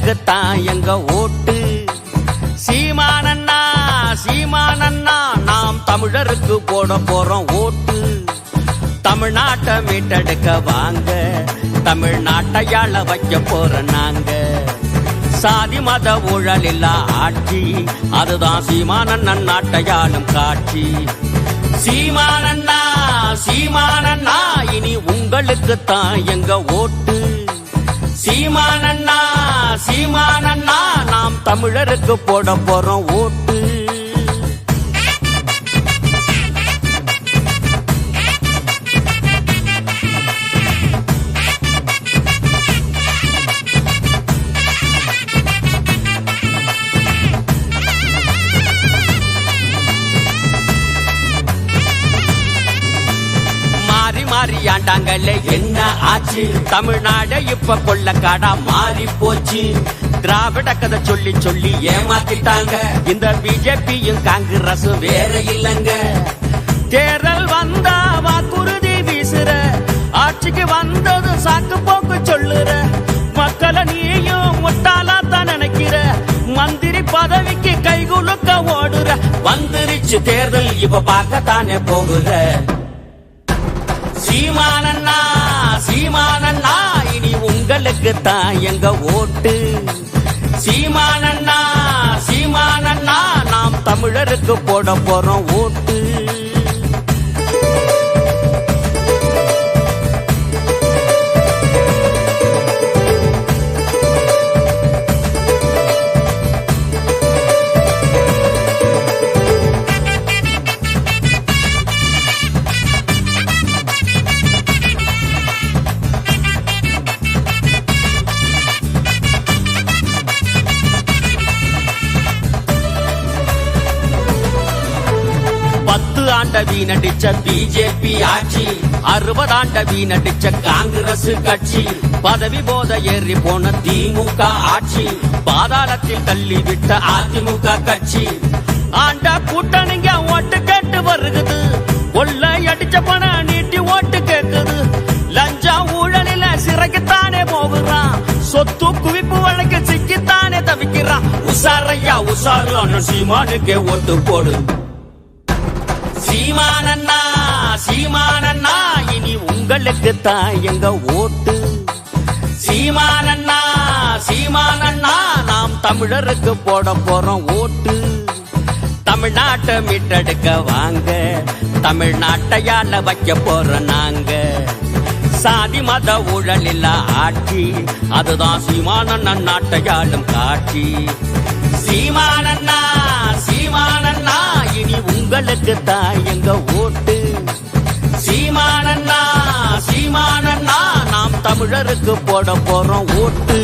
தமிழருக்குத்தான் எங்க ஓட்டு. சீமானண்ணா சீமானண்ணா நாம் தமிழருக்கு போட போறோம் ஓட்டு. தமிழ்நாட்டை மீட்டெடுக்க வாங்க, தமிழ்நாட்டையாள வைக்க போற நாங்க. சாதி மத ஊழல் இல்லா ஆட்சி, அதுதான் சீமானண்ணன் நாட்டையாளும் காட்சி. சீமானண்ணா சீமானண்ணா இனி உங்களுக்குத்தான் எங்க ஓட்டு. சீமானண்ணா சீமானண்ணா நாம் தமிழருக்கு போட போறோம் ஓட்டு. மாறியாண்டாங்கல்ல என்ன ஆச்சு, தமிழ்நாடு இப்ப கொள்ளக்காடா மாறி போச்சு. திராவிட கதை சொல்லி சொல்லி ஏமாத்திட்டாங்க, இந்த பிஜேபியும் காங்கிரஸும் வேற இல்லங்க. தேர்தல் வந்தா வாக்குறுதி வீசுற, ஆட்சிக்கு வந்தது சாக்கு போக்கு சொல்லுற. மக்களை நீயும் முட்டாளாத்தான் நினைக்கிற, மந்திரி பதவிக்கு கைகுலுக்க ஓடுற. வந்துருச்சு தேர்தல் இப்ப பார்க்கத்தானே போகுற. சீமானண்ணா சீமானண்ணா இனி உங்களுக்குத்தான் எங்க ஓட்டு. சீமானண்ணா சீமானண்ணா நாம் தமிழருக்கு போட போறோம் ஓட்டு. ஆண்ட வீணடிச்ச பிஜேபி ஆட்சி, 60 ஆண்ட வீணடிச்ச காங்கிரஸ் கட்சி, பதவி போத ஏறி போன திமுக ஆட்சி, பாதாளத்தில் தள்ளிவிட்ட அதிமுக கட்சி. ஆண்ட கூட்டணிங்க ஓட்டு கேட்டு வருகுது, கொள்ளை அடிச்ச பணம் நீட்டி ஓட்டு கேக்குது. லஞ்சா ஊழலில சிறைக்குத்தானே போகுறான், சொத்து குவிப்பு வழக்கு சிக்கித்தானே தவிக்கிறான். உசாரையா உசாரு அண்ணன் சீமானுக்கே ஓட்டு போடு. சீமானண்ணா சீமானண்ணா இனி உங்களுக்குத்தான் எங்க ஓட்டு. சீமானண்ணா சீமானண்ணா நாம் தமிழருக்கு போட போறோம் ஓட்டு. தமிழ்நாட்டை மீட்டெடுக்க வாங்க, தமிழ்நாட்டையாள வைக்க போற நாங்க. சாதி மத ஊழல் இல்லா ஆட்சி, அதுதான் சீமானண்ணன் நாட்டையாளும் காட்சி. சீமானண்ணா சீமானண்ணா இனி உங்களுக்குத்தான் எங்க ஓட்டு. சீமானண்ணா சீமானண்ணா நாம் தமிழருக்கு போட போறோம் ஓட்டு.